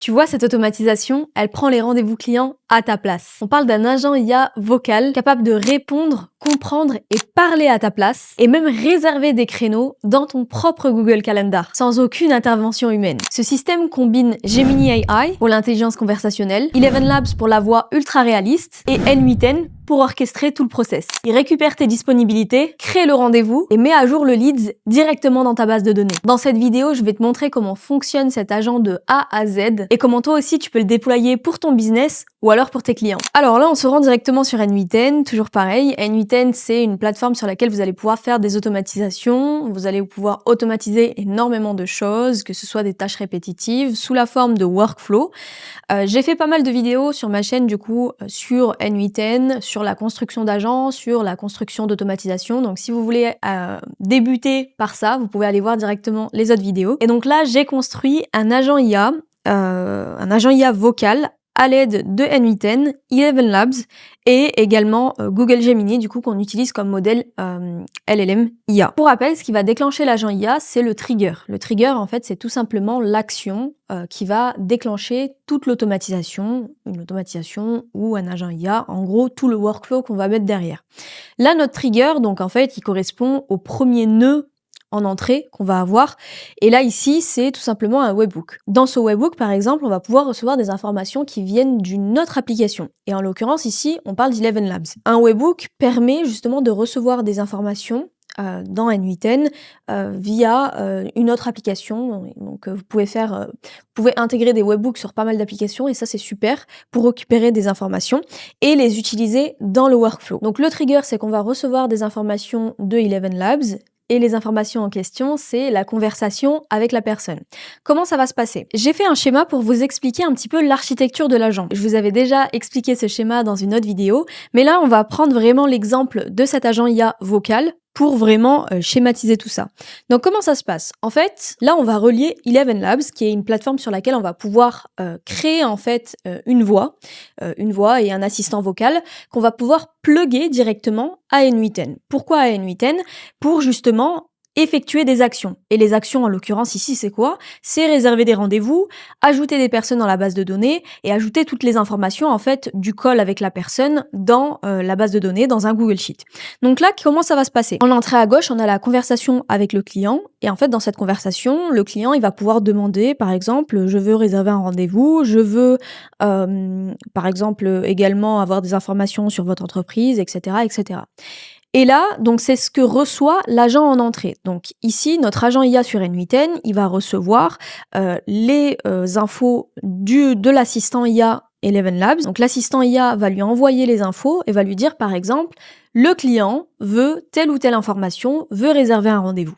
Tu vois, cette automatisation, elle prend les rendez-vous clients à ta place. On parle d'un agent IA vocal capable de répondre, comprendre et parler à ta place et même réserver des créneaux dans ton propre Google Calendar sans aucune intervention humaine. Ce système combine Gemini AI pour l'intelligence conversationnelle, Eleven Labs pour la voix ultra réaliste et N8N pour orchestrer tout le process. Il récupère tes disponibilités, crée le rendez-vous et met à jour le leads directement dans ta base de données. Dans cette vidéo, je vais te montrer comment fonctionne cet agent de A à Z et comment toi aussi tu peux le déployer pour ton business ou alors pour tes clients. Alors là, on se rend directement sur N8N, toujours pareil. N8N, c'est une plateforme sur laquelle vous allez pouvoir faire des automatisations, vous allez pouvoir automatiser énormément de choses, que ce soit des tâches répétitives, sous la forme de workflow. J'ai fait pas mal de vidéos sur ma chaîne du coup sur N8N, sur la construction d'agents, sur la construction d'automatisation. Donc si vous voulez débuter par ça, vous pouvez aller voir directement les autres vidéos. Et donc là, j'ai construit un agent IA vocal à l'aide de N8N, Eleven Labs et également Google Gemini, du coup, qu'on utilise comme modèle LLM IA. Pour rappel, ce qui va déclencher l'agent IA, c'est le trigger. Le trigger, en fait, c'est tout simplement l'action qui va déclencher toute l'automatisation, une automatisation ou un agent IA, en gros, tout le workflow qu'on va mettre derrière. Là, notre trigger, donc en fait, il correspond au premier nœud en entrée qu'on va avoir. Et là, ici, c'est tout simplement un webhook. Dans ce webhook, par exemple, on va pouvoir recevoir des informations qui viennent d'une autre application. Et en l'occurrence, ici, on parle d'Eleven Labs. Un webhook permet justement de recevoir des informations dans N8N via une autre application. Donc, vous pouvez intégrer des webhooks sur pas mal d'applications et ça, c'est super pour récupérer des informations et les utiliser dans le workflow. Donc, le trigger, c'est qu'on va recevoir des informations de Eleven Labs. Et les informations en question, c'est la conversation avec la personne. Comment ça va se passer? J'ai fait un schéma pour vous expliquer un petit peu l'architecture de l'agent. Je vous avais déjà expliqué ce schéma dans une autre vidéo, mais là, on va prendre vraiment l'exemple de cet agent IA vocal pour vraiment schématiser tout ça. Donc, comment ça se passe? En fait, là, on va relier Eleven Labs, qui est une plateforme sur laquelle on va pouvoir créer en fait une voix et un assistant vocal qu'on va pouvoir plugger directement à N8N. Pourquoi à N8N? Pour justement effectuer des actions. Et les actions, en l'occurrence ici, c'est quoi? C'est réserver des rendez-vous, ajouter des personnes dans la base de données et ajouter toutes les informations en fait du call avec la personne dans la base de données, dans un Google Sheet. Donc là, comment ça va se passer? En entrée à gauche, on a la conversation avec le client et en fait, dans cette conversation, le client, il va pouvoir demander, par exemple, je veux réserver un rendez-vous, je veux, par exemple, également avoir des informations sur votre entreprise, etc., etc. Et là, donc c'est ce que reçoit l'agent en entrée. Donc ici, notre agent IA sur N8N, il va recevoir les infos de l'assistant IA Eleven Labs. Donc l'assistant IA va lui envoyer les infos et va lui dire par exemple, le client veut telle ou telle information, veut réserver un rendez-vous.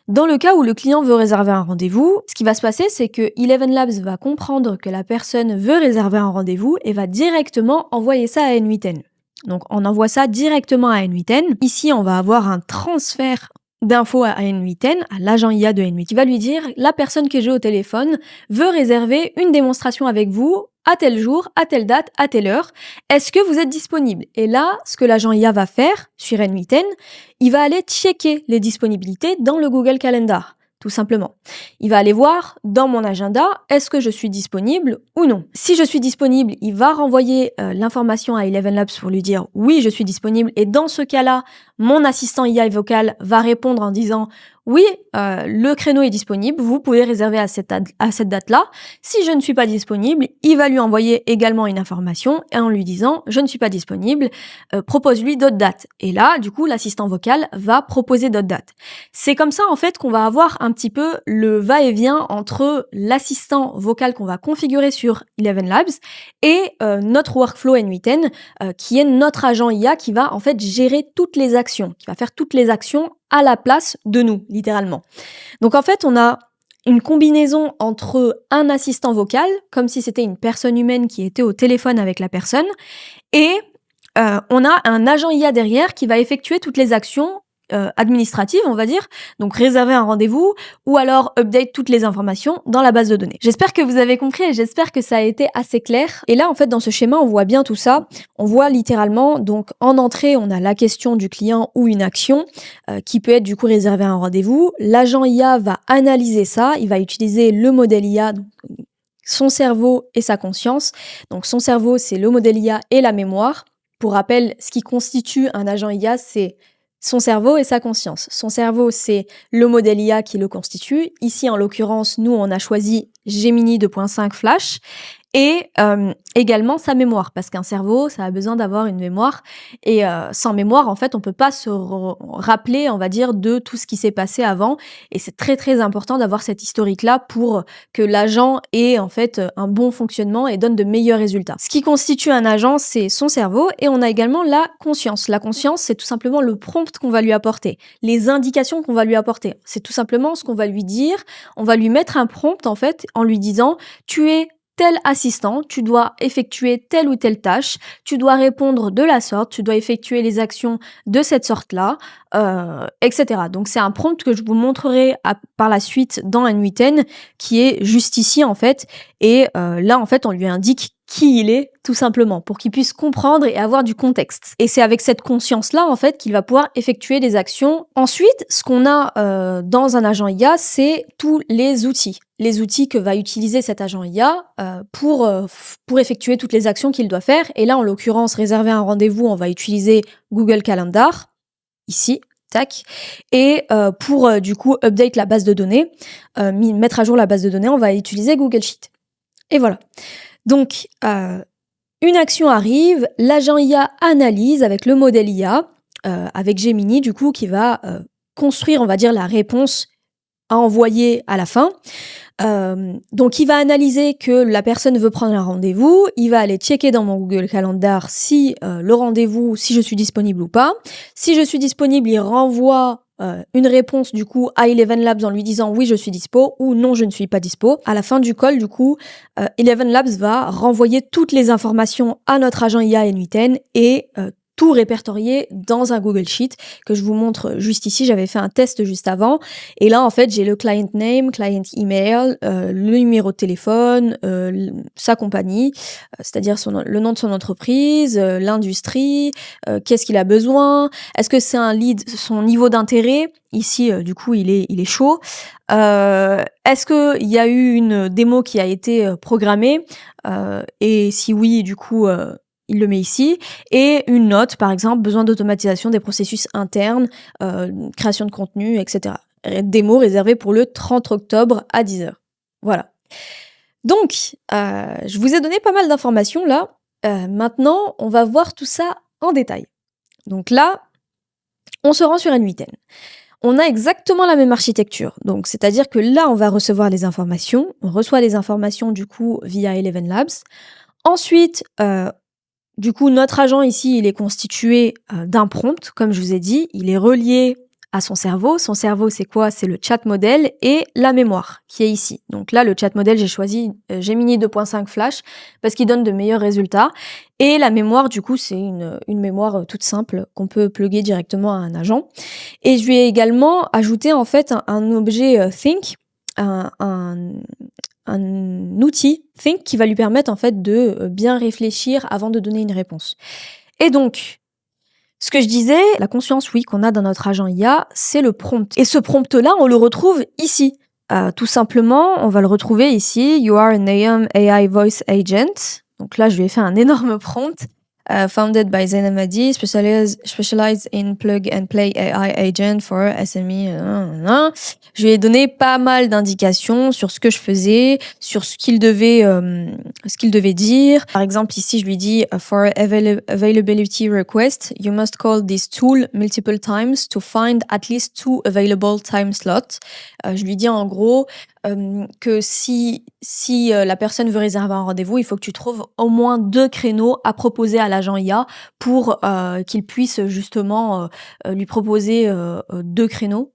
Dans le cas où le client veut réserver un rendez-vous, ce qui va se passer, c'est que Eleven Labs va comprendre que la personne veut réserver un rendez-vous et va directement envoyer ça à N8N. Donc, on envoie ça directement à N8N. Ici, on va avoir un transfert d'infos à N8N, à l'agent IA de N8N, qui va lui dire, la personne que j'ai au téléphone veut réserver une démonstration avec vous à tel jour, à telle date, à telle heure. Est-ce que vous êtes disponible? Et là, ce que l'agent IA va faire sur N8N, il va aller checker les disponibilités dans le Google Calendar. Tout simplement. Il va aller voir dans mon agenda, est-ce que je suis disponible ou non. Si je suis disponible, il va renvoyer l'information à Eleven Labs pour lui dire oui, je suis disponible. Et dans ce cas-là, mon assistant IA vocal va répondre en disant oui, le créneau est disponible, vous pouvez réserver à cette date-là. Si je ne suis pas disponible, il va lui envoyer également une information en lui disant je ne suis pas disponible, propose-lui d'autres dates. Et là, du coup, l'assistant vocal va proposer d'autres dates. C'est comme ça, en fait, qu'on va avoir un petit peu le va-et-vient entre l'assistant vocal qu'on va configurer sur Eleven Labs et notre workflow N8N, qui est notre agent IA qui va, en fait, gérer toutes les actions, qui va faire toutes les actions à la place de nous, littéralement. Donc en fait, on a une combinaison entre un assistant vocal, comme si c'était une personne humaine qui était au téléphone avec la personne, et on a un agent IA derrière qui va effectuer toutes les actions administrative, on va dire, donc réserver un rendez-vous ou alors update toutes les informations dans la base de données. J'espère que vous avez compris et j'espère que ça a été assez clair. Et là, en fait, dans ce schéma, on voit bien tout ça. On voit littéralement, donc en entrée, on a la question du client ou une action qui peut être du coup réserver un rendez-vous. L'agent IA va analyser ça, il va utiliser le modèle IA, donc son cerveau et sa conscience. Donc son cerveau, c'est le modèle IA et la mémoire. Pour rappel, ce qui constitue un agent IA, c'est son cerveau et sa conscience. Son cerveau, c'est le modèle IA qui le constitue. Ici, en l'occurrence, nous, on a choisi Gemini 2.5 Flash. Et également sa mémoire, parce qu'un cerveau, ça a besoin d'avoir une mémoire, et sans mémoire, en fait, on peut pas se rappeler, on va dire, de tout ce qui s'est passé avant, et c'est très très important d'avoir cette historique-là pour que l'agent ait en fait un bon fonctionnement et donne de meilleurs résultats. Ce qui constitue un agent, c'est son cerveau, et on a également la conscience. La conscience, c'est tout simplement le prompt qu'on va lui apporter, les indications qu'on va lui apporter. C'est tout simplement ce qu'on va lui dire, on va lui mettre un prompt, en fait, en lui disant « tu es tel assistant, tu dois effectuer telle ou telle tâche, tu dois répondre de la sorte, tu dois effectuer les actions de cette sorte-là, etc. » Donc c'est un prompt que je vous montrerai par la suite dans n8n, qui est juste ici en fait, et là en fait on lui indique qui il est, tout simplement, pour qu'il puisse comprendre et avoir du contexte. Et c'est avec cette conscience-là, en fait, qu'il va pouvoir effectuer des actions. Ensuite, ce qu'on a dans un agent IA, c'est tous les outils. Les outils que va utiliser cet agent IA pour effectuer toutes les actions qu'il doit faire. Et là, en l'occurrence, réserver un rendez-vous, on va utiliser Google Calendar, ici, tac. Et pour, du coup, update la base de données, mettre à jour la base de données, on va utiliser Google Sheet. Et voilà. Donc, une action arrive, l'agent IA analyse avec le modèle IA, avec Gemini, du coup, qui va construire, on va dire, la réponse à envoyer à la fin. Donc, il va analyser que la personne veut prendre un rendez-vous, il va aller checker dans mon Google Calendar si le rendez-vous, si je suis disponible ou pas. Si je suis disponible, il renvoie une réponse du coup à Eleven Labs en lui disant oui je suis dispo ou non je ne suis pas dispo. À la fin du call du coup, Eleven Labs va renvoyer toutes les informations à notre agent IA n8n et tout répertorié dans un Google Sheet que je vous montre juste ici. J'avais fait un test juste avant et là en fait j'ai le client name, client email, le numéro de téléphone, sa compagnie, c'est-à-dire le nom de son entreprise, l'industrie, qu'est-ce qu'il a besoin, est-ce que c'est un lead, son niveau d'intérêt, ici du coup il est chaud, est-ce qu'il y a eu une démo qui a été programmée, et si oui du coup il le met ici, et une note, par exemple, besoin d'automatisation des processus internes, création de contenu, etc. Démo réservée pour le 30 octobre à 10h. Voilà. Donc, je vous ai donné pas mal d'informations là. Maintenant, on va voir tout ça en détail. Donc là, on se rend sur n8n. On a exactement la même architecture. Donc, c'est-à-dire que là, on va recevoir les informations. On reçoit les informations, du coup, via Eleven Labs. Ensuite, du coup, notre agent ici, il est constitué d'un prompt, comme je vous ai dit. Il est relié à son cerveau. Son cerveau, c'est quoi? C'est le chat modèle et la mémoire qui est ici. Donc là, le chat modèle, j'ai choisi Gemini 2.5 Flash parce qu'il donne de meilleurs résultats. Et la mémoire, du coup, c'est une mémoire toute simple qu'on peut plugger directement à un agent. Et je lui ai également ajouté en fait un objet Think, un outil Think qui va lui permettre en fait de bien réfléchir avant de donner une réponse. Et donc, ce que je disais, la conscience, oui, qu'on a dans notre agent IA, c'est le prompt. Et ce prompt-là, on le retrouve ici. Tout simplement, on va le retrouver ici. You are an AI voice agent. Donc là, je lui ai fait un énorme prompt. Founded by Zain Hamadi, specialized in plug and play AI agent for SME. Je lui ai donné pas mal d'indications sur ce que je faisais, sur ce qu'il devait dire. Par exemple, ici, je lui dis for availability request, you must call this tool multiple times to find at least 2 available time slots. Je lui dis en gros que si la personne veut réserver un rendez-vous, il faut que tu trouves au moins 2 créneaux à proposer à l'agent IA pour qu'il puisse justement lui proposer 2 créneaux,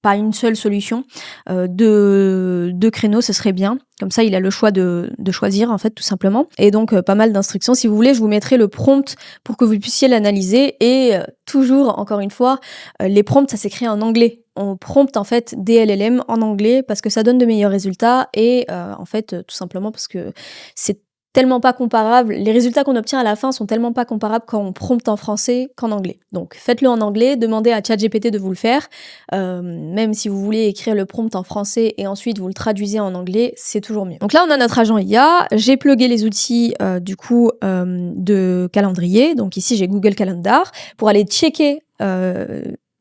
pas une seule solution, 2 créneaux, ce serait bien. Comme ça, il a le choix de choisir, en fait, tout simplement. Et donc, pas mal d'instructions. Si vous voulez, je vous mettrai le prompt pour que vous puissiez l'analyser. Et toujours, encore une fois, les prompts, ça s'écrit en anglais. On prompte, en fait, des LLM en anglais parce que ça donne de meilleurs résultats. Et en fait, tout simplement parce que c'est tellement pas comparables, les résultats qu'on obtient à la fin sont tellement pas comparables quand on prompte en français qu'en anglais. Donc faites-le en anglais, demandez à ChatGPT de vous le faire, même si vous voulez écrire le prompt en français et ensuite vous le traduisez en anglais, c'est toujours mieux. Donc là on a notre agent IA, j'ai plugué les outils de calendrier, donc ici j'ai Google Calendar, pour aller checker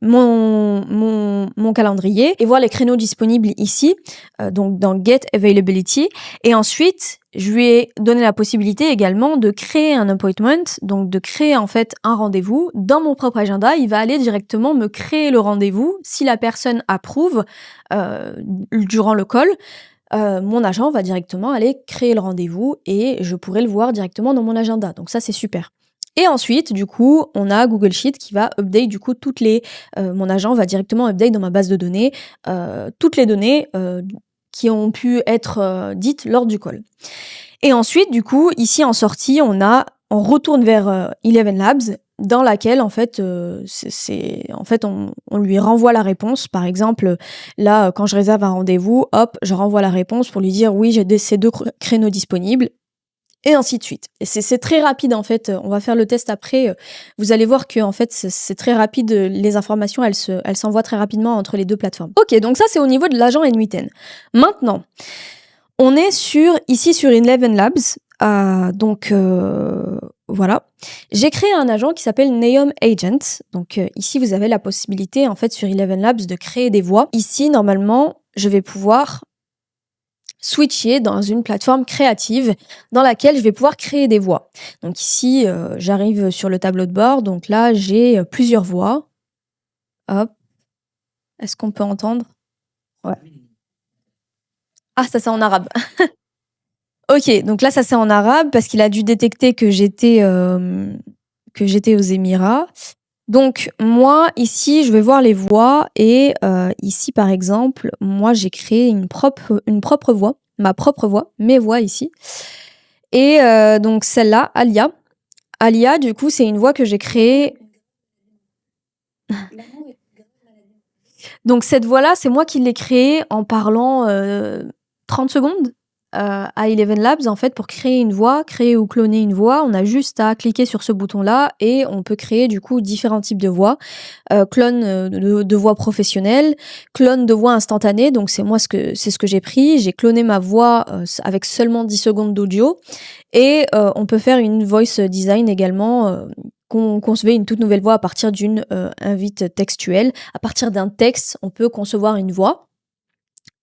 mon calendrier et voir les créneaux disponibles ici, donc dans Get Availability. Et ensuite, je lui ai donné la possibilité également de créer un appointment, donc de créer en fait un rendez-vous dans mon propre agenda. Il va aller directement me créer le rendez-vous si la personne approuve durant le call. Mon agent va directement aller créer le rendez-vous et je pourrai le voir directement dans mon agenda. Donc ça, c'est super. Et ensuite, du coup, on a Google Sheet qui va update du coup mon agent va directement update dans ma base de données toutes les données qui ont pu être dites lors du call. Et ensuite, du coup, ici en sortie, on retourne vers Eleven Labs dans laquelle en fait on lui renvoie la réponse. Par exemple, là quand je réserve un rendez-vous, hop, je renvoie la réponse pour lui dire oui, j'ai ces 2 créneaux disponibles. Et ainsi de suite. Et c'est très rapide en fait. On va faire le test après. Vous allez voir que en fait c'est très rapide. Les informations elles s'envoient très rapidement entre les 2 plateformes. Ok, donc ça c'est au niveau de l'agent N8N. Maintenant, on est ici sur Eleven Labs. Voilà. J'ai créé un agent qui s'appelle Neom Agent. Donc ici vous avez la possibilité en fait sur Eleven Labs de créer des voix. Ici normalement je vais pouvoir switcher dans une plateforme créative dans laquelle je vais pouvoir créer des voix. Donc ici, j'arrive sur le tableau de bord. Donc là, j'ai plusieurs voix. Hop. Est-ce qu'on peut entendre? Ouais. Ah, ça c'est en arabe. Ok, donc là, ça c'est en arabe parce qu'il a dû détecter que j'étais aux Émirats. Donc moi, ici, je vais voir les voix et ici, par exemple, moi, j'ai créé une propre voix, ma propre voix, mes voix ici. Et donc celle-là, Alia. Alia, du coup, c'est une voix que j'ai créée. Donc cette voix-là, c'est moi qui l'ai créée en parlant 30 secondes à Eleven Labs, en fait, pour créer une voix, créer ou cloner une voix. On a juste à cliquer sur ce bouton-là et on peut créer du coup différents types de voix. Clone de voix professionnelle, clone de voix instantanée. Donc c'est ce que j'ai pris. J'ai cloné ma voix avec seulement 10 secondes d'audio. Et on peut faire une voice design également, concevoir une toute nouvelle voix à partir d'une invite textuelle. À partir d'un texte, on peut concevoir une voix.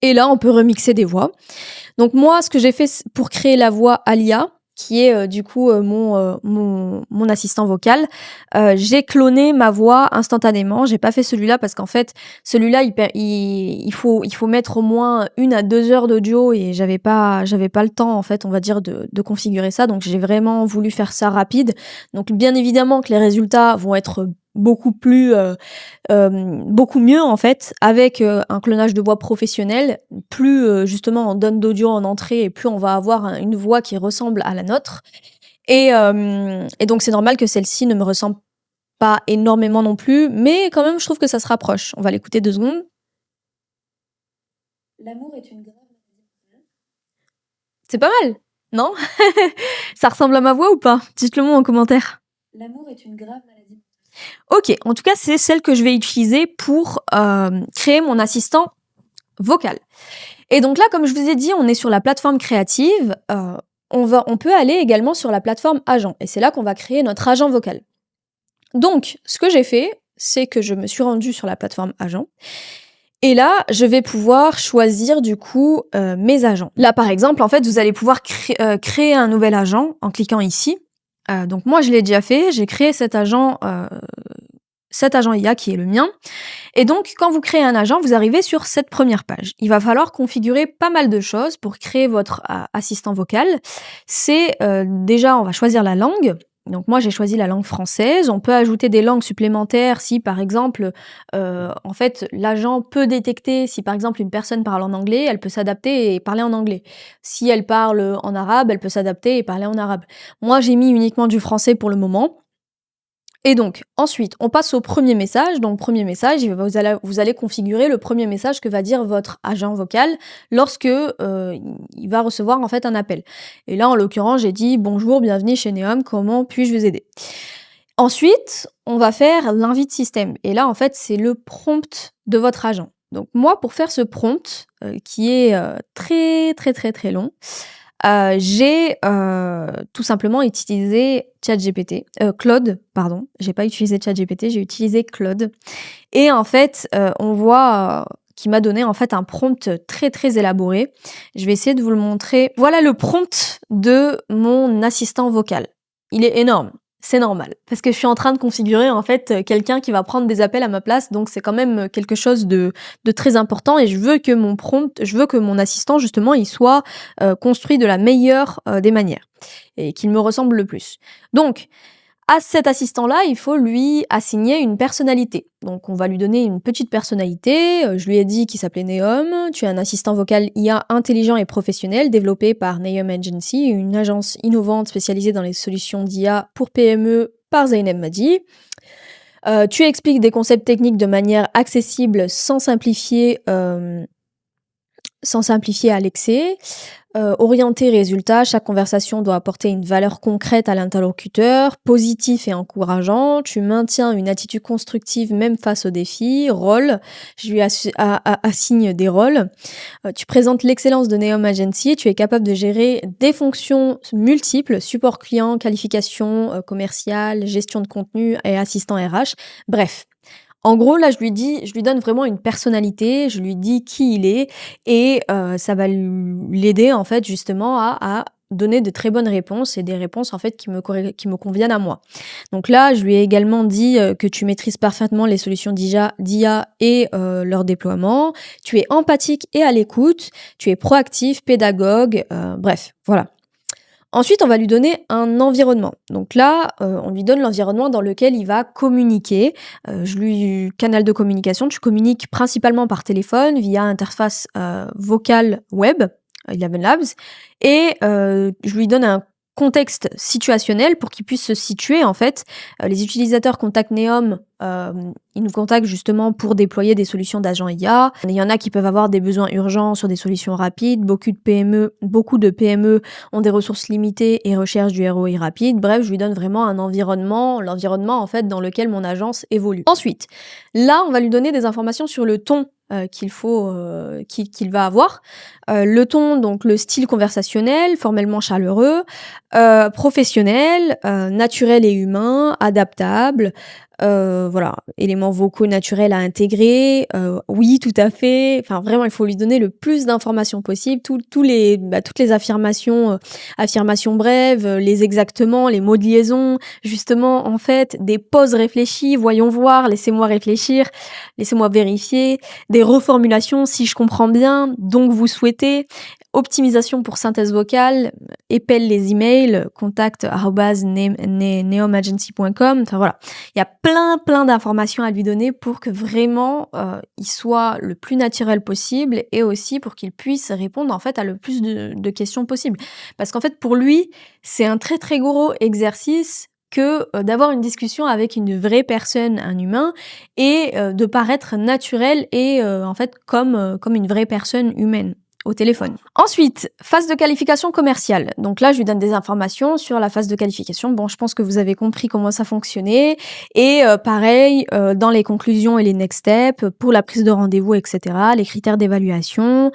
Et là, on peut remixer des voix. Donc moi, ce que j'ai fait pour créer la voix Alia, qui est du coup mon assistant vocal, j'ai cloné ma voix instantanément. J'ai pas fait celui-là parce qu'en fait, celui-là, il faut mettre au moins 1 à 2 heures d'audio et j'avais pas le temps, en fait, on va dire, de configurer ça. Donc j'ai vraiment voulu faire ça rapide. Donc bien évidemment que les résultats vont être beaucoup mieux en fait avec un clonage de voix professionnel. Plus justement on donne d'audio en entrée et plus on va avoir une voix qui ressemble à la nôtre et donc c'est normal que celle-ci ne me ressemble pas énormément non plus, mais quand même je trouve que ça se rapproche. On va l'écouter 2 secondes. L'amour est une grave maladie. C'est pas mal, non? Ça ressemble à ma voix ou pas? Dites-le moi en commentaire. L'amour est une grave maladie. Ok, en tout cas, c'est celle que je vais utiliser pour créer mon assistant vocal. Et donc là, comme je vous ai dit, on est sur la plateforme créative. On peut aller également sur la plateforme agent. Et c'est là qu'on va créer notre agent vocal. Donc, ce que j'ai fait, c'est que je me suis rendue sur la plateforme agent. Et là, je vais pouvoir choisir du coup mes agents. Là, par exemple, en fait, vous allez pouvoir créer un nouvel agent en cliquant ici. Donc moi, je l'ai déjà fait. J'ai créé cet agent IA qui est le mien. Et donc, quand vous créez un agent, vous arrivez sur cette première page. Il va falloir configurer pas mal de choses pour créer votre assistant vocal. C'est déjà, on va choisir la langue. Donc moi, j'ai choisi la langue française. On peut ajouter des langues supplémentaires si, par exemple, en fait, l'agent peut détecter si, par exemple, une personne parle en anglais, elle peut s'adapter et parler en anglais. Si elle parle en arabe, elle peut s'adapter et parler en arabe. Moi, j'ai mis uniquement du français pour le moment. Et donc, ensuite, on passe au premier message. Donc, premier message, vous allez configurer le premier message que va dire votre agent vocal lorsque il va recevoir en fait un appel. Et là, en l'occurrence, j'ai dit bonjour, bienvenue chez Neom, comment puis-je vous aider? Ensuite, on va faire l'invite système. Et là, en fait, c'est le prompt de votre agent. Donc, moi, pour faire ce prompt, qui est très, très, très, très long, j'ai tout simplement utilisé ChatGPT, Claude, pardon. J'ai pas utilisé ChatGPT, j'ai utilisé Claude. Et en fait, on voit qu'il m'a donné en fait un prompt très très élaboré. Je vais essayer de vous le montrer. Voilà le prompt de mon assistant vocal. Il est énorme. C'est normal, parce que je suis en train de configurer en fait quelqu'un qui va prendre des appels à ma place, donc c'est quand même quelque chose de très important et je veux que mon assistant justement, il soit construit de la meilleure des manières et qu'il me ressemble le plus. Donc, à cet assistant-là, il faut lui assigner une personnalité. Donc, on va lui donner une petite personnalité. Je lui ai dit qu'il s'appelait Neom. Tu es un assistant vocal IA intelligent et professionnel développé par Neom Agency, une agence innovante spécialisée dans les solutions d'IA pour PME par Zaineb Madi. Tu expliques des concepts techniques de manière accessible sans simplifier à l'excès. Orienté résultat, chaque conversation doit apporter une valeur concrète à l'interlocuteur, positif et encourageant. Tu maintiens une attitude constructive même face aux défis. Rôle, je lui assigne des rôles. Tu présentes l'excellence de Neom Agency. Tu es capable de gérer des fonctions multiples, support client, qualification commerciale, gestion de contenu et assistant RH. Bref. En gros, là, je lui donne vraiment une personnalité, je lui dis qui il est et ça va l'aider en fait justement à donner de très bonnes réponses et des réponses en fait qui me conviennent à moi. Donc là, je lui ai également dit que tu maîtrises parfaitement les solutions d'IA et leur déploiement. Tu es empathique et à l'écoute, tu es proactif, pédagogue, bref, voilà. Ensuite, on va lui donner un environnement. Donc là, on lui donne l'environnement dans lequel il va communiquer. Canal de communication, tu communiques principalement par téléphone via interface vocale web, Eleven Labs, et je lui donne un contexte situationnel pour qu'il puisse se situer en fait. Les utilisateurs contactent Neom, ils nous contactent justement pour déployer des solutions d'agents IA. Il y en a qui peuvent avoir des besoins urgents sur des solutions rapides. Beaucoup de PME ont des ressources limitées et recherchent du ROI rapide. Bref, je lui donne vraiment l'environnement en fait dans lequel mon agence évolue. Ensuite, là, on va lui donner des informations sur le ton qu'il va avoir. Le ton, donc le style conversationnel, formellement chaleureux, professionnel, naturel et humain, adaptable, voilà, éléments vocaux naturels à intégrer, oui, tout à fait. Enfin, vraiment, il faut lui donner le plus d'informations possible, toutes les affirmations brèves, les exactements, les mots de liaison, justement, en fait, des pauses réfléchies, voyons voir, laissez-moi réfléchir, laissez-moi vérifier, des reformulations, si je comprends bien, donc vous souhaitez, optimisation pour synthèse vocale, épelle les emails, contact@neomagency.com, enfin voilà. Il y a plein d'informations à lui donner pour que vraiment il soit le plus naturel possible et aussi pour qu'il puisse répondre en fait à le plus de questions possible. Parce qu'en fait pour lui, c'est un très très gros exercice que d'avoir une discussion avec une vraie personne, un humain, et de paraître naturel et en fait comme une vraie personne humaine au téléphone. Ensuite, phase de qualification commerciale. Donc là, je lui donne des informations sur la phase de qualification. Bon, je pense que vous avez compris comment ça fonctionnait. Et pareil, dans les conclusions et les next steps, pour la prise de rendez-vous, etc., les critères d'évaluation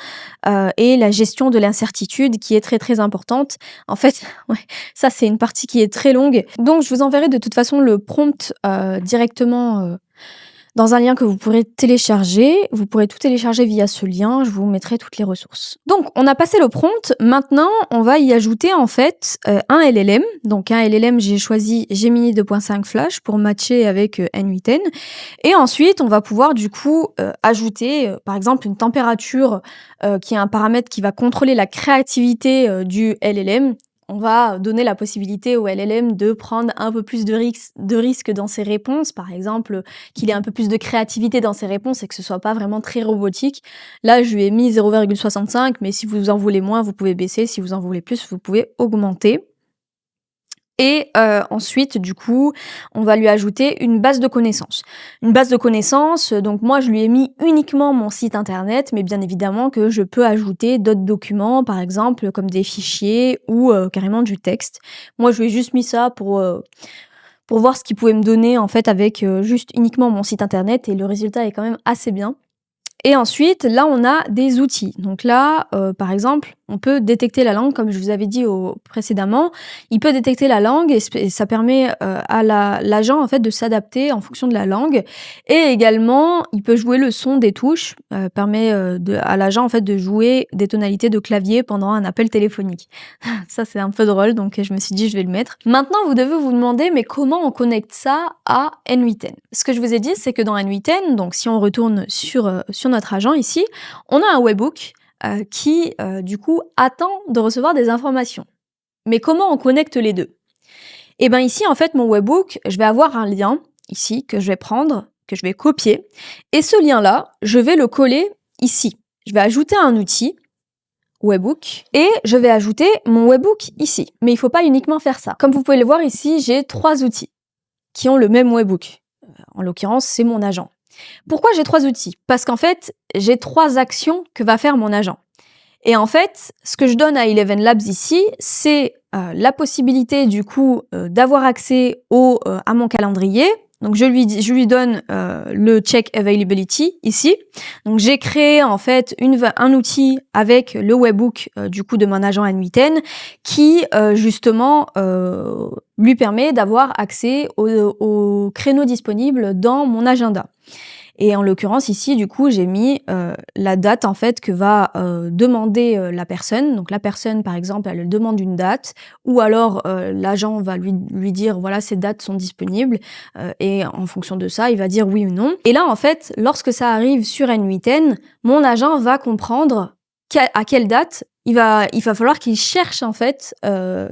et la gestion de l'incertitude qui est très très importante. En fait, ouais, ça c'est une partie qui est très longue. Donc je vous enverrai de toute façon le prompt directement dans un lien que vous pourrez télécharger. Vous pourrez tout télécharger via ce lien, je vous mettrai toutes les ressources. Donc, on a passé le prompt. Maintenant, on va y ajouter en fait un LLM. Donc, un LLM, j'ai choisi Gemini 2.5 Flash pour matcher avec N8N. Et ensuite, on va pouvoir du coup ajouter, par exemple, une température qui est un paramètre qui va contrôler la créativité du LLM. On va donner la possibilité au LLM de prendre un peu plus de risques dans ses réponses, par exemple, qu'il ait un peu plus de créativité dans ses réponses et que ce soit pas vraiment très robotique. Là, je lui ai mis 0,65, mais si vous en voulez moins, vous pouvez baisser. Si vous en voulez plus, vous pouvez augmenter. Et ensuite, du coup, on va lui ajouter une base de connaissances. Une base de connaissances, donc moi, je lui ai mis uniquement mon site internet, mais bien évidemment que je peux ajouter d'autres documents, par exemple, comme des fichiers ou carrément du texte. Moi, je lui ai juste mis ça pour voir ce qu'il pouvait me donner, en fait, avec juste uniquement mon site internet, et le résultat est quand même assez bien. Et ensuite, là, on a des outils. Donc là, par exemple, on peut détecter la langue, comme je vous avais dit précédemment. Il peut détecter la langue et ça permet à l'agent en fait de s'adapter en fonction de la langue. Et également, il peut jouer le son des touches, permet à l'agent en fait de jouer des tonalités de clavier pendant un appel téléphonique. Ça, c'est un peu drôle, donc je me suis dit je vais le mettre. Maintenant, vous devez vous demander, mais comment on connecte ça à N8N? Ce que je vous ai dit, c'est que dans N8N, donc si on retourne sur notre agent ici, on a un webhook qui, du coup, attend de recevoir des informations. Mais comment on connecte les deux? Eh bien ici, en fait, mon webhook, je vais avoir un lien ici que je vais prendre, que je vais copier, et ce lien-là, je vais le coller ici. Je vais ajouter un outil, webhook, et je vais ajouter mon webhook ici. Mais il ne faut pas uniquement faire ça. Comme vous pouvez le voir ici, j'ai 3 outils qui ont le même webhook. En l'occurrence, c'est mon agent. Pourquoi j'ai 3 outils? Parce qu'en fait, j'ai 3 actions que va faire mon agent. Et en fait, ce que je donne à Eleven Labs ici, c'est la possibilité du coup d'avoir accès à mon calendrier. Donc je lui donne le check availability ici. Donc j'ai créé en fait un outil avec le webhook du coup de mon agent N8N qui justement lui permet d'avoir accès aux créneaux disponibles dans mon agenda. Et en l'occurrence ici, du coup, j'ai mis la date en fait que va demander la personne. Donc la personne, par exemple, elle demande une date, ou alors l'agent va lui dire voilà, ces dates sont disponibles, et en fonction de ça, il va dire oui ou non. Et là, en fait, lorsque ça arrive sur N8N, mon agent va comprendre à quelle date il va falloir qu'il cherche en fait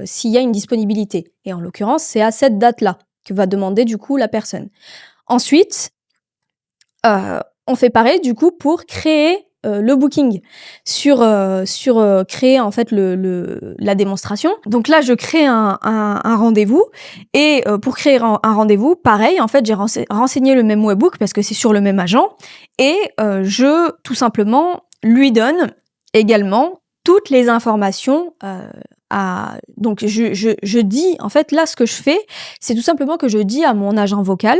s'il y a une disponibilité. Et en l'occurrence, c'est à cette date-là que va demander du coup la personne. Ensuite, on fait pareil du coup pour créer le booking sur créer en fait la démonstration. Donc là, je crée un rendez-vous et pour créer un rendez-vous, pareil, en fait, j'ai renseigné le même webhook parce que c'est sur le même agent et je tout simplement lui donne également toutes les informations donc je dis en fait là ce que je fais, c'est tout simplement que je dis à mon agent vocal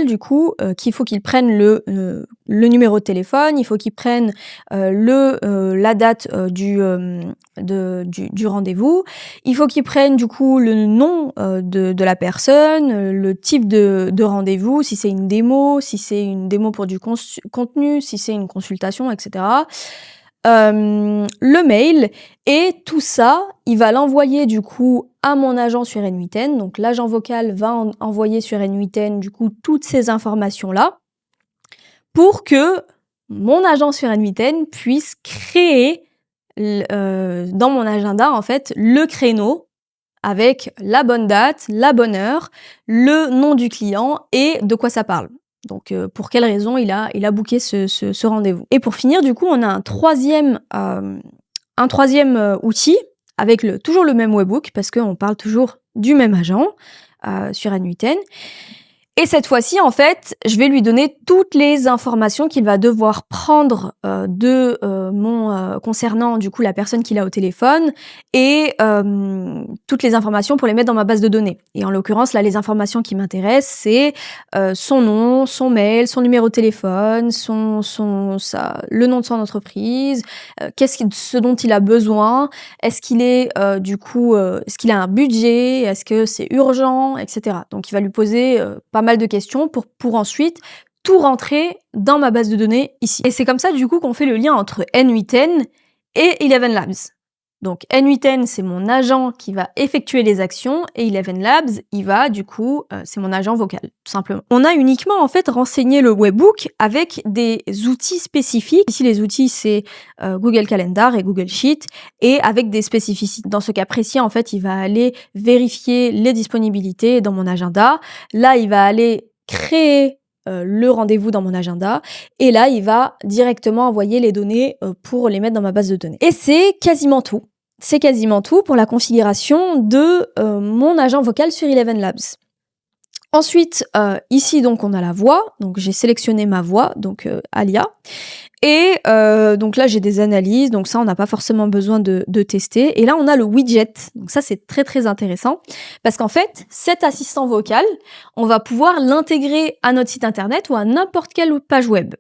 du coup qu'il faut qu'il prenne le numéro de téléphone, il faut qu'il prenne la date du rendez-vous, il faut qu'il prenne du coup le nom de la personne, le type de rendez-vous, si c'est une démo pour du contenu, si c'est une consultation, etc. Le mail, et tout ça, il va l'envoyer du coup à mon agent sur N8N. Donc l'agent vocal va envoyer sur N8N du coup toutes ces informations-là pour que mon agent sur N8N puisse créer dans mon agenda en fait le créneau avec la bonne date, la bonne heure, le nom du client et de quoi ça parle. Donc, pour quelle raison il a booké ce rendez-vous. Et pour finir, du coup, on a un troisième outil avec toujours le même webhook parce qu'on parle toujours du même agent sur N8N. Et cette fois-ci, en fait, je vais lui donner toutes les informations qu'il va devoir prendre concernant du coup la personne qu'il a au téléphone et toutes les informations pour les mettre dans ma base de données. Et en l'occurrence, là, les informations qui m'intéressent, c'est son nom, son mail, son numéro de téléphone, le nom de son entreprise, ce dont il a besoin, est-ce qu'il a un budget, est-ce que c'est urgent, etc. Donc, il va lui poser pas mal de questions pour ensuite tout rentrer dans ma base de données ici. Et c'est comme ça du coup qu'on fait le lien entre N8N et Eleven Labs. Donc N8N, c'est mon agent qui va effectuer les actions et Eleven Labs, c'est mon agent vocal, tout simplement. On a uniquement en fait renseigné le webhook avec des outils spécifiques. Ici, les outils, c'est Google Calendar et Google Sheet et avec des spécificités. Dans ce cas précis, en fait, il va aller vérifier les disponibilités dans mon agenda. Là, il va aller créer le rendez-vous dans mon agenda et là il va directement envoyer les données pour les mettre dans ma base de données. Et c'est quasiment tout. c'est quasiment tout pour la configuration de mon agent vocal sur Eleven Labs. Ensuite, ici, donc, on a la voix. Donc, j'ai sélectionné ma voix, donc Alia. Et donc là, j'ai des analyses. Donc ça, on n'a pas forcément besoin de tester. Et là, on a le widget. Donc ça, c'est très, très intéressant. Parce qu'en fait, cet assistant vocal, on va pouvoir l'intégrer à notre site internet ou à n'importe quelle page web.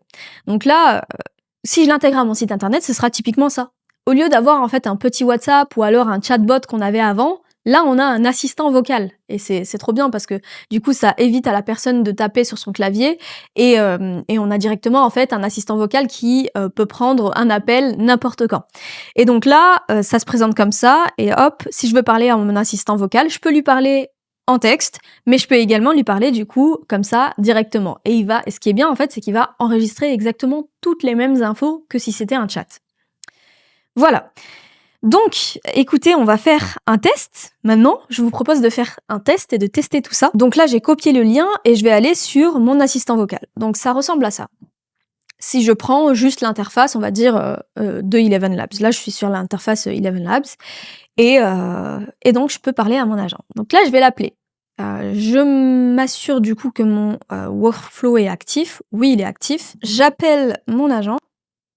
Donc là, si je l'intègre à mon site internet, ce sera typiquement ça. Au lieu d'avoir en fait un petit WhatsApp ou alors un chatbot qu'on avait avant, là on a un assistant vocal. Et c'est trop bien parce que du coup ça évite à la personne de taper sur son clavier et on a directement en fait un assistant vocal qui peut prendre un appel n'importe quand. Et donc là, ça se présente comme ça et hop, si je veux parler à mon assistant vocal, je peux lui parler en texte, mais je peux également lui parler du coup comme ça directement. Et ce qui est bien en fait, c'est qu'il va enregistrer exactement toutes les mêmes infos que si c'était un chat. Voilà. Donc, écoutez, on va faire un test. Maintenant, je vous propose de faire un test et de tester tout ça. Donc là, j'ai copié le lien et je vais aller sur mon assistant vocal. Donc ça ressemble à ça. Si je prends juste l'interface, on va dire de Eleven Labs. Là, je suis sur l'interface Eleven Labs et donc je peux parler à mon agent. Donc là, je vais l'appeler. Je m'assure du coup que mon workflow est actif. Oui, il est actif. J'appelle mon agent.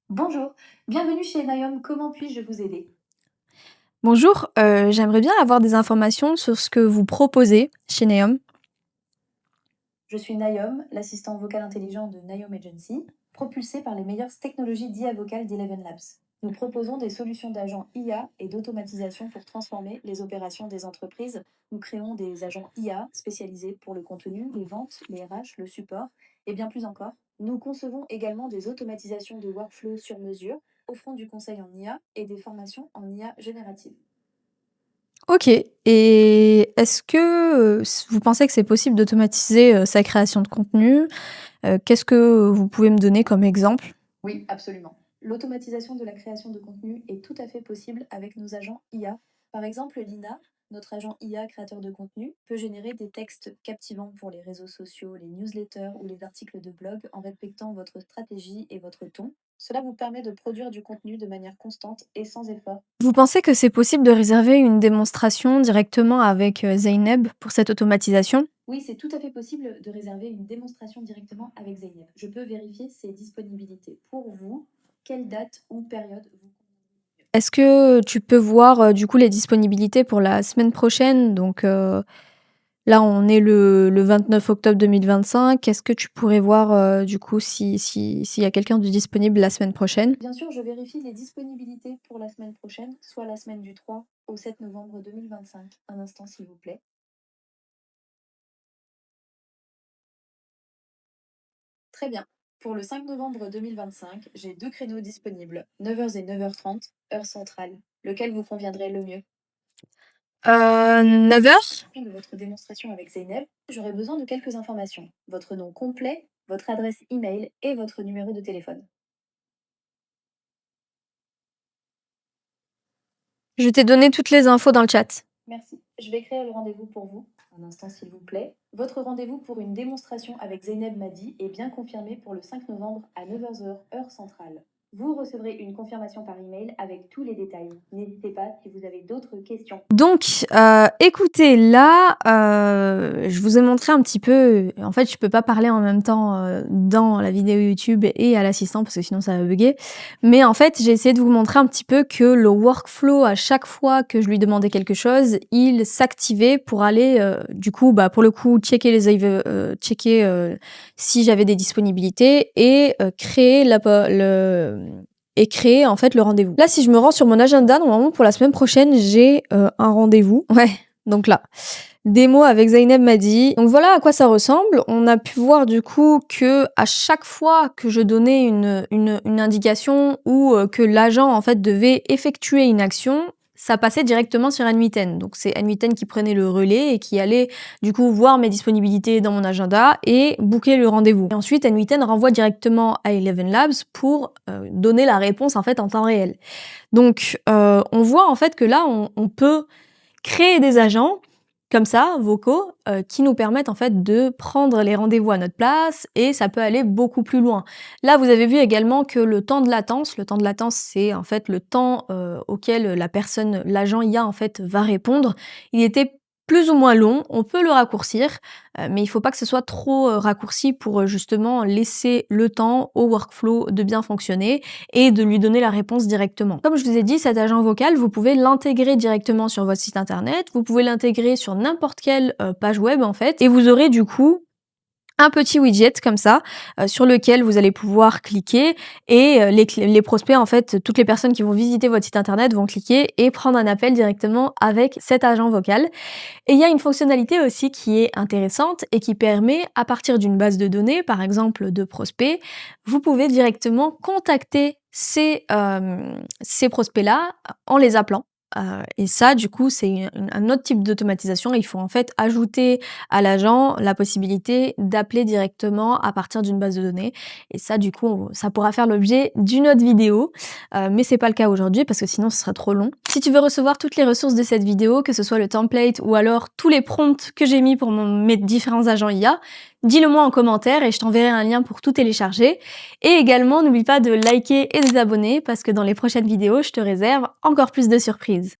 Bonjour, bienvenue chez Naïom, comment puis-je vous aider? Bonjour, j'aimerais bien avoir des informations sur ce que vous proposez chez Neom. Je suis Naïom, l'assistant vocal intelligent de Naïom Agency, propulsé par les meilleures technologies d'IA vocale d'Eleven Labs. Nous proposons des solutions d'agents IA et d'automatisation pour transformer les opérations des entreprises. Nous créons des agents IA spécialisés pour le contenu, les ventes, les RH, le support et bien plus encore. Nous concevons également des automatisations de workflow sur mesure, offrant du conseil en IA et des formations en IA générative. OK, et est-ce que, vous pensez que c'est possible d'automatiser, sa création de contenu? Qu'est-ce que vous pouvez me donner comme exemple? Oui, absolument. L'automatisation de la création de contenu est tout à fait possible avec nos agents IA. Par exemple, Lina, notre agent IA créateur de contenu, peut générer des textes captivants pour les réseaux sociaux, les newsletters ou les articles de blog en respectant votre stratégie et votre ton. Cela vous permet de produire du contenu de manière constante et sans effort. Vous pensez que c'est possible de réserver une démonstration directement avec, Zeynep pour cette automatisation? Oui, c'est tout à fait possible de réserver une démonstration directement avec Zeynep. Je peux vérifier ses disponibilités. Pour vous, quelle date ou période vous... Est-ce que tu peux voir, du coup les disponibilités pour la semaine prochaine? Donc, là, on est le 29 octobre 2025. Est-ce que tu pourrais voir, du coup, s'il y a quelqu'un de disponible la semaine prochaine? Bien sûr, je vérifie les disponibilités pour la semaine prochaine, soit la semaine du 3 au 7 novembre 2025. Un instant, s'il vous plaît. Très bien. Pour le 5 novembre 2025, j'ai deux créneaux disponibles, 9h et 9h30, heure centrale. Lequel vous conviendrait le mieux? 9h? De votre démonstration avec Zeynep, j'aurais besoin de quelques informations. Votre nom complet, votre adresse email et votre numéro de téléphone. Je t'ai donné toutes les infos dans le chat. Merci. Je vais créer le rendez-vous pour vous. Un instant, s'il vous plaît. Votre rendez-vous pour une démonstration avec Zeynep Madi est bien confirmé pour le 5 novembre à 9h heure centrale. Vous recevrez une confirmation par email avec tous les détails. N'hésitez pas si vous avez d'autres questions. Donc, écoutez, là, je vous ai montré un petit peu en fait, je peux pas parler en même temps, dans la vidéo YouTube et à l'assistant parce que sinon ça va bugger. Mais en fait, j'ai essayé de vous montrer un petit peu que le workflow, à chaque fois que je lui demandais quelque chose, il s'activait pour aller, du coup, bah, pour le coup, checker si j'avais des disponibilités et créer en fait le rendez-vous. Là, si je me rends sur mon agenda, normalement pour la semaine prochaine, j'ai un rendez-vous. Ouais, donc là, démo avec Zeynep Madi. Donc voilà à quoi ça ressemble. On a pu voir du coup que à chaque fois que je donnais une indication ou que l'agent en fait devait effectuer une action, ça passait directement sur N8N. Donc c'est N8N qui prenait le relais et qui allait du coup voir mes disponibilités dans mon agenda et booker le rendez-vous. Et ensuite N8N renvoie directement à Eleven Labs pour donner la réponse en fait en temps réel. Donc on voit en fait que là on peut créer des agents comme ça, vocaux, qui nous permettent en fait de prendre les rendez-vous à notre place et ça peut aller beaucoup plus loin. Là, vous avez vu également que le temps de latence, c'est en fait le temps, auquel la personne, l'agent IA en fait va répondre. Il était plus ou moins long, on peut le raccourcir, mais il faut pas que ce soit trop, raccourci pour, justement laisser le temps au workflow de bien fonctionner et de lui donner la réponse directement. Comme je vous ai dit, cet agent vocal, vous pouvez l'intégrer directement sur votre site internet, vous pouvez l'intégrer sur n'importe quelle, page web en fait et vous aurez du coup un petit widget comme ça, sur lequel vous allez pouvoir cliquer et les prospects en fait, toutes les personnes qui vont visiter votre site internet vont cliquer et prendre un appel directement avec cet agent vocal. Et il y a une fonctionnalité aussi qui est intéressante et qui permet, à partir d'une base de données, par exemple de prospects, vous pouvez directement contacter ces prospects-là en les appelant. Et ça, du coup, c'est un autre type d'automatisation. Il faut en fait ajouter à l'agent la possibilité d'appeler directement à partir d'une base de données. Et ça, du coup, ça pourra faire l'objet d'une autre vidéo, mais c'est pas le cas aujourd'hui parce que sinon ce sera trop long. Si tu veux recevoir toutes les ressources de cette vidéo, que ce soit le template ou alors tous les prompts que j'ai mis pour mes différents agents IA, dis-le moi en commentaire et je t'enverrai un lien pour tout télécharger. Et également, n'oublie pas de liker et de t'abonner parce que dans les prochaines vidéos, je te réserve encore plus de surprises.